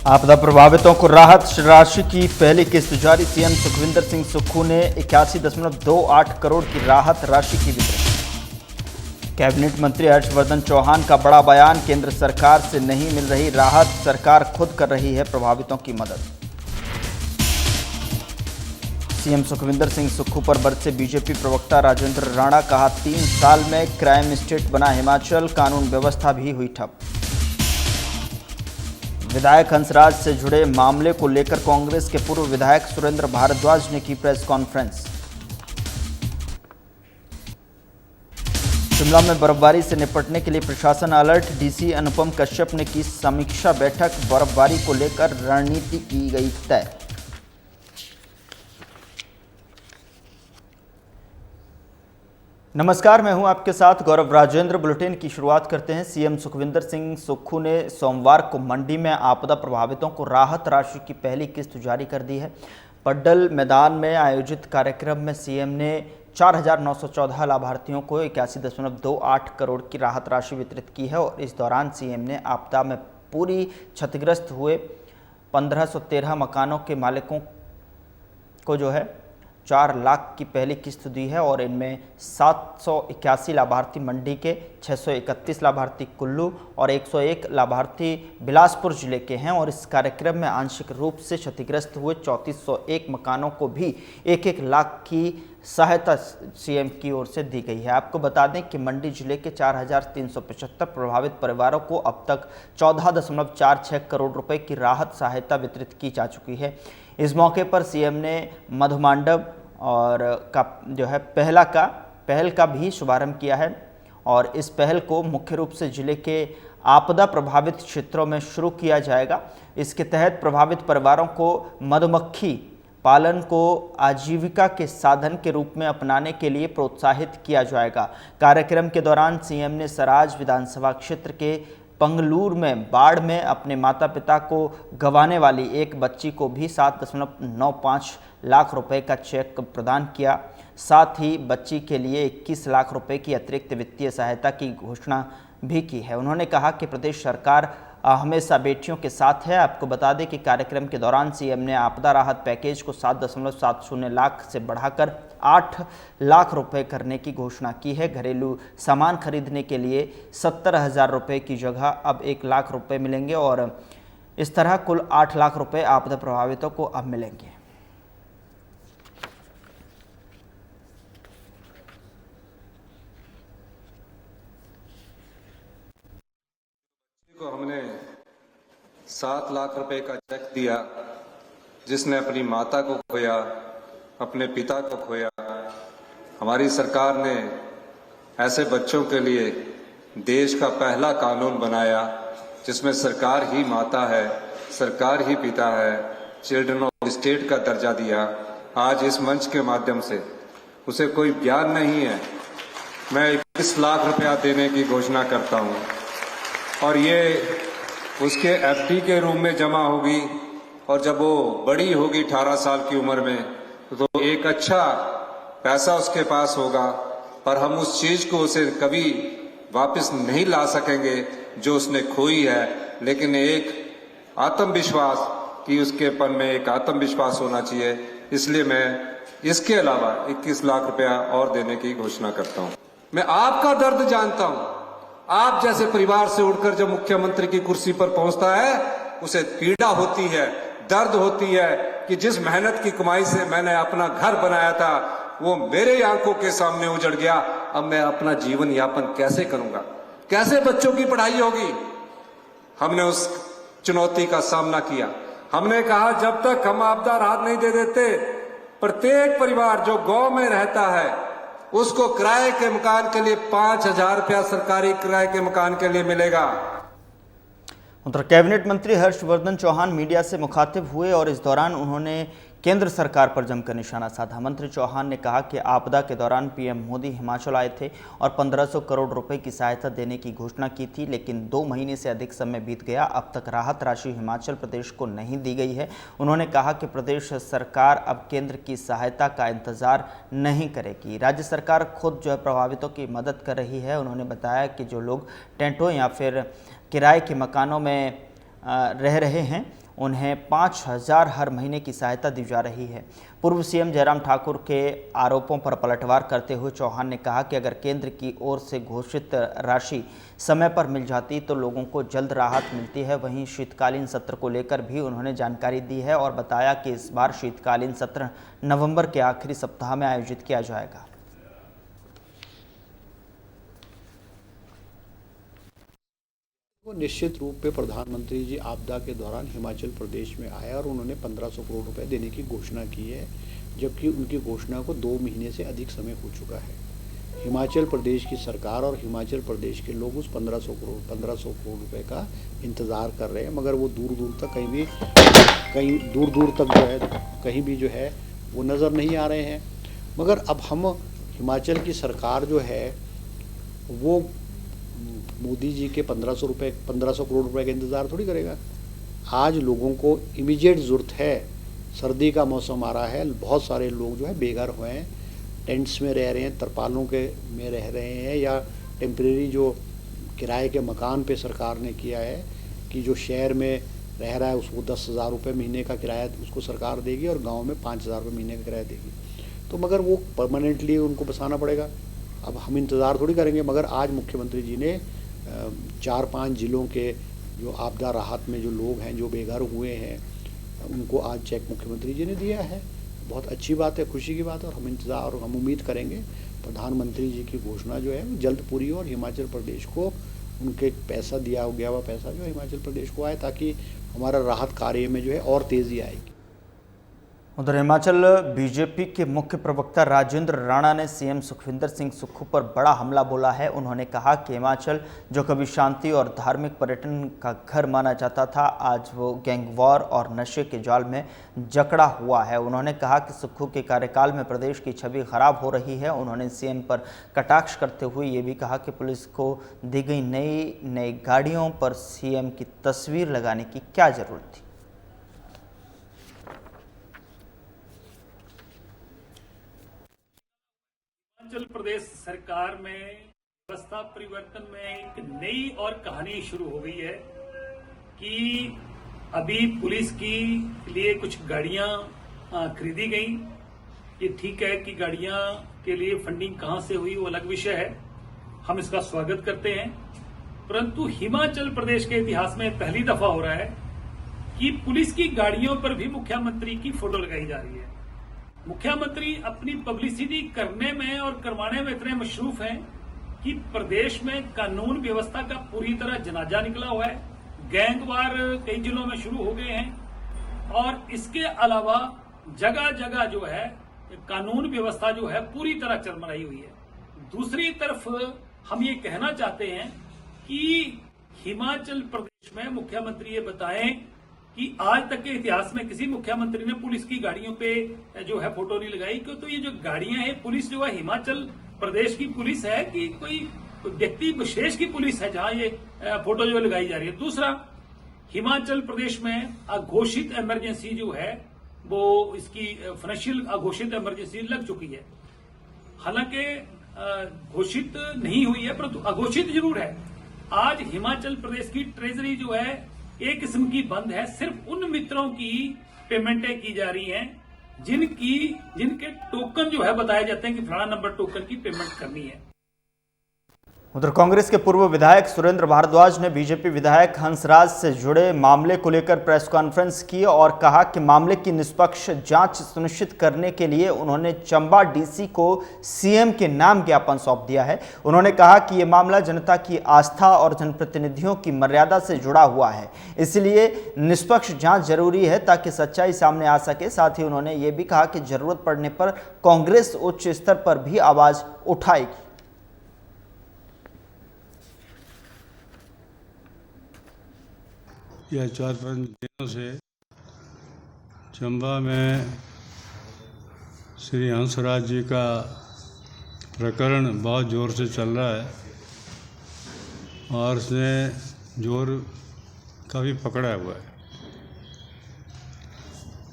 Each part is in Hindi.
आपदा प्रभावितों को राहत राशि की पहली किस्त जारी। सीएम सुखविंदर सिंह सुक्खू ने 81.28 करोड़ की राहत राशि की वितरण। कैबिनेट मंत्री हर्षवर्धन चौहान का बड़ा बयान, केंद्र सरकार से नहीं मिल रही राहत, सरकार खुद कर रही है प्रभावितों की मदद। सीएम सुखविंदर सिंह सुक्खू पर बरसे बीजेपी प्रवक्ता राजेंद्र राणा, कहा 3 साल में क्राइम स्टेट बना हिमाचल, कानून व्यवस्था भी हुई ठप। विधायक हंसराज से जुड़े मामले को लेकर कांग्रेस के पूर्व विधायक सुरेंद्र भारद्वाज ने की प्रेस कॉन्फ्रेंस। शिमला में बर्फबारी से निपटने के लिए प्रशासन अलर्ट, डीसी अनुपम कश्यप ने की समीक्षा बैठक, बर्फबारी को लेकर रणनीति की गई तय। नमस्कार, मैं हूं आपके साथ गौरव राजेंद्र। बुलेटिन की शुरुआत करते हैं। सीएम सुखविंदर सिंह सुक्खू ने सोमवार को मंडी में आपदा प्रभावितों को राहत राशि की पहली किस्त जारी कर दी है। पड्डल मैदान में आयोजित कार्यक्रम में सीएम ने 4,914 लाभार्थियों को 81.28 करोड़ की राहत राशि वितरित की है और इस दौरान सीएम ने आपदा में पूरी क्षतिग्रस्त हुए 1513 मकानों के मालिकों को 4 लाख की पहली किस्त दी है और इनमें 781 लाभार्थी मंडी के, 631 लाभार्थी कुल्लू और 101 लाभार्थी बिलासपुर जिले के हैं। और इस कार्यक्रम में आंशिक रूप से क्षतिग्रस्त हुए 3401 मकानों को भी 1-1 लाख की सहायता सीएम की ओर से दी गई है। आपको बता दें कि मंडी जिले के 4375 प्रभावित परिवारों को अब तक 14.46 करोड़ रुपए की राहत सहायता वितरित की जा चुकी है। इस मौके पर सीएम ने मधुमांडव और का पहल का भी शुभारंभ किया है और इस पहल को मुख्य रूप से जिले के आपदा प्रभावित क्षेत्रों में शुरू किया जाएगा। इसके तहत प्रभावित परिवारों को मधुमक्खी पालन को आजीविका के साधन के रूप में अपनाने के लिए प्रोत्साहित किया जाएगा। कार्यक्रम के दौरान सीएम ने सराज विधानसभा क्षेत्र के पंगलूर में बाढ़ में अपने माता पिता को गंवाने वाली एक बच्ची को भी 7.95 लाख रुपए का चेक प्रदान किया। साथ ही बच्ची के लिए 21 लाख रुपए की अतिरिक्त वित्तीय सहायता की घोषणा भी की है। उन्होंने कहा कि प्रदेश सरकार हमेशा बेटियों के साथ है। आपको बता दें कि कार्यक्रम के दौरान सीएम ने आपदा राहत पैकेज को 7.70 लाख से बढ़ाकर 8 लाख रुपए करने की घोषणा की है। घरेलू सामान खरीदने के लिए 70,000 रुपये की जगह अब 1 लाख रुपए मिलेंगे और इस तरह कुल 8 लाख रुपए आपदा प्रभावितों को अब मिलेंगे। को हमने 7 लाख रुपए का चेक दिया, जिसने अपनी माता को खोया, अपने पिता को खोया। हमारी सरकार ने ऐसे बच्चों के लिए देश का पहला कानून बनाया जिसमें सरकार ही माता है, सरकार ही पिता है, चिल्ड्रन ऑफ स्टेट का दर्जा दिया। आज इस मंच के माध्यम से उसे कोई ज्ञान नहीं है, मैं 21 लाख रुपया देने की घोषणा करता हूं और ये उसके एफडी के रूप में जमा होगी और जब वो बड़ी होगी 18 साल की उम्र में तो एक अच्छा पैसा उसके पास होगा। पर हम उस चीज को उसे कभी वापस नहीं ला सकेंगे जो उसने खोई है, लेकिन एक आत्मविश्वास कि उसके पन में एक आत्मविश्वास होना चाहिए। इसलिए मैं इसके अलावा 21 लाख रुपया और देने की घोषणा करता हूं। मैं आपका दर्द जानता हूं। आप जैसे परिवार से उठकर जब मुख्यमंत्री की कुर्सी पर पहुंचता है उसे पीड़ा होती है, दर्द होती है कि जिस मेहनत की कमाई से मैंने अपना घर बनाया था वो मेरे आंखों के सामने उजड़ गया। अब मैं अपना जीवन यापन कैसे करूंगा, कैसे बच्चों की पढ़ाई होगी। हमने उस चुनौती का सामना किया। हमने कहा जब तक हम आपदा राहत नहीं दे देते, प्रत्येक परिवार जो गांव में रहता है उसको किराए के मकान के लिए 5,000 रुपया सरकारी किराए के मकान के लिए मिलेगा। उधर कैबिनेट मंत्री हर्षवर्धन चौहान मीडिया से मुखातिब हुए और इस दौरान उन्होंने केंद्र सरकार पर जमकर निशाना साधा। मंत्री चौहान ने कहा कि आपदा के दौरान पीएम मोदी हिमाचल आए थे और 1500 करोड़ रुपए की सहायता देने की घोषणा की थी, लेकिन 2 महीने से अधिक समय बीत गया, अब तक राहत राशि हिमाचल प्रदेश को नहीं दी गई है। उन्होंने कहा कि प्रदेश सरकार अब केंद्र की सहायता का इंतजार नहीं करेगी, राज्य सरकार खुद प्रभावितों की मदद कर रही है। उन्होंने बताया कि जो लोग टेंटों या फिर किराए के मकानों में रह रहे हैं उन्हें 5,000 हर महीने की सहायता दी जा रही है। पूर्व सीएम जयराम ठाकुर के आरोपों पर पलटवार करते हुए चौहान ने कहा कि अगर केंद्र की ओर से घोषित राशि समय पर मिल जाती तो लोगों को जल्द राहत मिलती है। वहीं शीतकालीन सत्र को लेकर भी उन्होंने जानकारी दी है और बताया कि इस बार शीतकालीन सत्र नवंबर के आखिरी सप्ताह में आयोजित किया जाएगा। निश्चित रूप पे प्रधानमंत्री जी आपदा के दौरान हिमाचल प्रदेश में आए और उन्होंने 1500 करोड़ रुपए देने की घोषणा की है, जबकि उनकी घोषणा को 2 महीने से अधिक समय हो चुका है। हिमाचल प्रदेश की सरकार और हिमाचल प्रदेश के लोग उस 1500 करोड़ रुपए का इंतज़ार कर रहे हैं, मगर वो दूर दूर तक जो है कहीं भी जो है वो नज़र नहीं आ रहे हैं। मगर अब हम हिमाचल की सरकार जो है वो मोदी जी के 1500 करोड़ रुपए का इंतज़ार थोड़ी करेगा। आज लोगों को इमीडिएट ज़रूरत है। सर्दी का मौसम आ रहा है, बहुत सारे लोग जो है बेघर हुए हैं, टेंट्स में रह रहे हैं, तरपालों के में रह रहे हैं, या टेम्परेरी जो किराए के मकान पे सरकार ने किया है कि जो शहर में रह रहा है उसको 10,000 रुपये महीने का किराया उसको सरकार देगी और गाँव में 5,000 रुपये महीने का किराया देगी। तो मगर वो परमानेंटली उनको बसाना पड़ेगा। अब हम इंतज़ार थोड़ी करेंगे। मगर आज मुख्यमंत्री जी ने 4-5 ज़िलों के जो आपदा राहत में जो लोग हैं, जो बेघर हुए हैं, उनको आज चेक मुख्यमंत्री जी ने दिया है। बहुत अच्छी बात है, खुशी की बात है। और हम इंतज़ार और हम उम्मीद करेंगे प्रधानमंत्री जी की घोषणा जो है वो जल्द पूरी हो और हिमाचल प्रदेश को उनके पैसा दिया गया हुआ पैसा जो हिमाचल प्रदेश को आए, ताकि हमारा राहत कार्य में जो है और तेज़ी आएगी। उधर हिमाचल बीजेपी के मुख्य प्रवक्ता राजेंद्र राणा ने सीएम सुखविंदर सिंह सुक्खू पर बड़ा हमला बोला है। उन्होंने कहा कि हिमाचल जो कभी शांति और धार्मिक पर्यटन का घर माना जाता था, आज वो गैंगवॉर और नशे के जाल में जकड़ा हुआ है। उन्होंने कहा कि सुक्खू के कार्यकाल में प्रदेश की छवि खराब हो रही है। उन्होंने सीएम पर कटाक्ष करते हुए ये भी कहा कि पुलिस को दी गई नई गाड़ियों पर सीएम की तस्वीर लगाने की क्या जरूरत थी। हिमाचल प्रदेश सरकार में व्यवस्था परिवर्तन में एक नई और कहानी शुरू हो गई है कि अभी पुलिस के लिए कुछ गाड़ियां खरीदी गई। ये ठीक है कि गाड़ियां के लिए फंडिंग कहां से हुई वो अलग विषय है, हम इसका स्वागत करते हैं। परंतु हिमाचल प्रदेश के इतिहास में पहली दफा हो रहा है कि पुलिस की गाड़ियों पर भी मुख्यमंत्री की फोटो लगाई जा रही है। मुख्यमंत्री अपनी पब्लिसिटी करने में और करवाने में इतने मशरूफ हैं कि प्रदेश में कानून व्यवस्था का पूरी तरह जनाजा निकला हुआ है। गैंगवार कई जिलों में शुरू हो गए हैं और इसके अलावा जगह जगह जो है कानून व्यवस्था जो है पूरी तरह चरमराई हुई है। दूसरी तरफ हम ये कहना चाहते हैं कि हिमाचल प्रदेश में मुख्यमंत्री ये बताएं कि आज तक के इतिहास में किसी मुख्यमंत्री ने पुलिस की गाड़ियों पे जो है फोटो नहीं लगाई। क्यों? तो ये जो गाड़ियां हैं, पुलिस जो है हिमाचल प्रदेश की पुलिस है कि कोई व्यक्ति विशेष की पुलिस है जहां ये फोटो जो लगाई जा रही है। दूसरा, हिमाचल प्रदेश में अघोषित इमरजेंसी जो है वो इसकी फाइनेंशियल अघोषित इमरजेंसी लग चुकी है। हालांकि घोषित नहीं हुई है परंतु अघोषित जरूर है। आज हिमाचल प्रदेश की ट्रेजरी जो है एक किस्म की बंद है। सिर्फ उन मित्रों की पेमेंटें की जा रही हैं जिनके टोकन जो है बताए जाते हैं कि फलाना नंबर टोकन की पेमेंट करनी है। उधर कांग्रेस के पूर्व विधायक सुरेंद्र भारद्वाज ने बीजेपी विधायक हंसराज से जुड़े मामले को लेकर प्रेस कॉन्फ्रेंस की और कहा कि मामले की निष्पक्ष जांच सुनिश्चित करने के लिए उन्होंने चंबा डीसी को सीएम के नाम ज्ञापन सौंप दिया है। उन्होंने कहा कि ये मामला जनता की आस्था और जनप्रतिनिधियों की मर्यादा से जुड़ा हुआ है, इसलिए निष्पक्ष जांच जरूरी है ताकि सच्चाई सामने आ सके। साथ ही उन्होंने ये भी कहा कि जरूरत पड़ने पर कांग्रेस उच्च स्तर पर भी आवाज उठाएगी। यह 4-5 दिनों से चंबा में श्री हंसराज जी का प्रकरण बहुत ज़ोर से चल रहा है और उसने जोर काफ़ी पकड़ा हुआ है।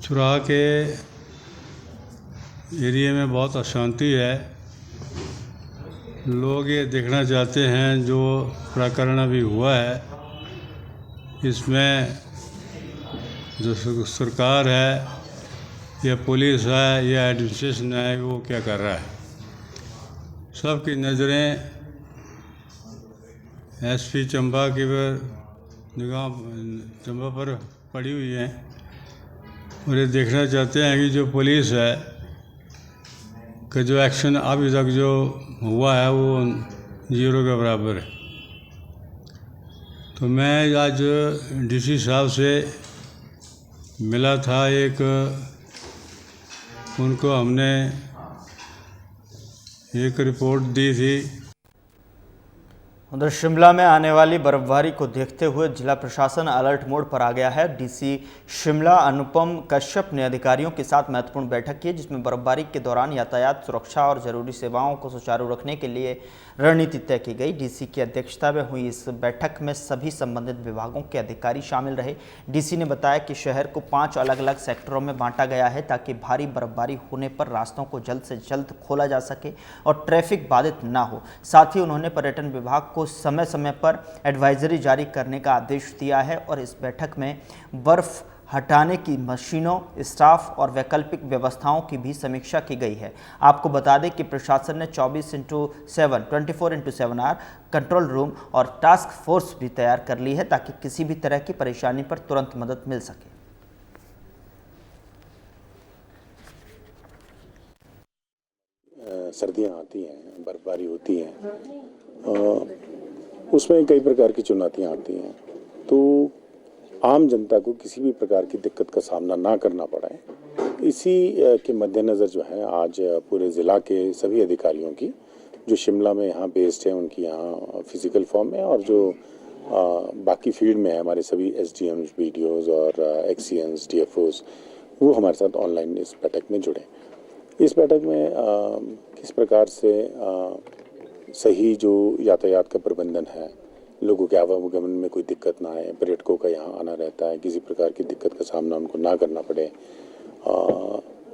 चुराह के एरिया में बहुत अशांति है। लोग ये देखना चाहते हैं जो प्रकरण अभी हुआ है इसमें जो सरकार है या पुलिस है या एडमिनिस्ट्रेशन है वो क्या कर रहा है। सबकी नज़रें एसपी चंबा की निगाह चंबा पर पड़ी हुई हैं और ये देखना चाहते हैं कि जो पुलिस है कि जो एक्शन अभी तक जो हुआ है वो 0 के बराबर है। तो मैं आज डीसी साहब से मिला था, उनको हमने एक रिपोर्ट दी थी। उधर शिमला में आने वाली बर्फबारी को देखते हुए जिला प्रशासन अलर्ट मोड पर आ गया है। डीसी शिमला अनुपम कश्यप ने अधिकारियों के साथ महत्वपूर्ण बैठक की, जिसमें बर्फबारी के दौरान यातायात सुरक्षा और जरूरी सेवाओं को सुचारू रखने के लिए रणनीति तय की गई। डीसी की अध्यक्षता में हुई इस बैठक में सभी संबंधित विभागों के अधिकारी शामिल रहे। डीसी ने बताया कि शहर को 5 अलग अलग सेक्टरों में बांटा गया है ताकि भारी बर्फबारी होने पर रास्तों को जल्द से जल्द खोला जा सके और ट्रैफिक बाधित न हो। साथ ही उन्होंने पर्यटन विभाग को समय समय पर एडवाइजरी जारी करने का आदेश दिया है और इस बैठक में बर्फ हटाने की मशीनों, स्टाफ और वैकल्पिक व्यवस्थाओं की भी समीक्षा की गई है। आपको बता दें कि प्रशासन ने 24/7 आवर कंट्रोल रूम और टास्क फोर्स भी तैयार कर ली है ताकि किसी भी तरह की परेशानी पर तुरंत मदद मिल सके। सर्दियाँ आती हैं, बर्फबारी होती है, उसमें कई प्रकार की चुनौतियाँ आती हैं, तो आम जनता को किसी भी प्रकार की दिक्कत का सामना ना करना पड़े, इसी के मद्देनज़र जो है आज पूरे ज़िला के सभी अधिकारियों की जो शिमला में यहाँ बेस्ड है उनकी यहाँ फिजिकल फॉर्म में और जो बाकी फील्ड में है हमारे सभी SDMs, BDOs और XCNs, DFOs वो हमारे साथ ऑनलाइन इस बैठक में जुड़े। इस बैठक में किस प्रकार से सही जो यातायात का प्रबंधन है, लोगों के आवागमन में कोई दिक्कत ना आए, पर्यटकों का यहाँ आना रहता है, किसी प्रकार की दिक्कत का सामना उनको ना करना पड़े,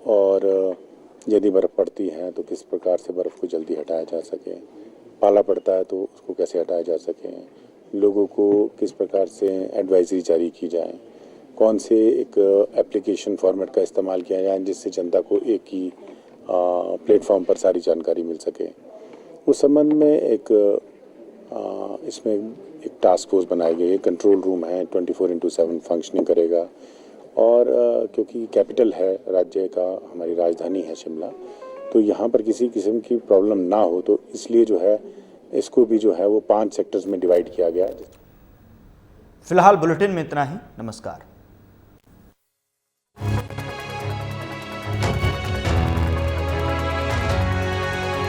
और यदि बर्फ़ पड़ती है तो किस प्रकार से बर्फ़ को जल्दी हटाया जा सके, पाला पड़ता है तो उसको कैसे हटाया जा सके, लोगों को किस प्रकार से एडवाइजरी जारी की जाए, कौन से एक एप्लीकेशन फॉर्मेट का इस्तेमाल किया जाए जिससे जनता को एक ही प्लेटफॉर्म पर सारी जानकारी मिल सके। उस संबंध में इसमें एक टास्क फोर्स बनाई गई है, कंट्रोल रूम है, 24/7 फंक्शनिंग करेगा और क्योंकि कैपिटल है राज्य का, हमारी राजधानी है शिमला, तो यहाँ पर किसी किस्म की प्रॉब्लम ना हो, तो इसलिए जो है इसको भी जो है वो 5 सेक्टर्स में डिवाइड किया गया। फिलहाल बुलेटिन में इतना ही। नमस्कार।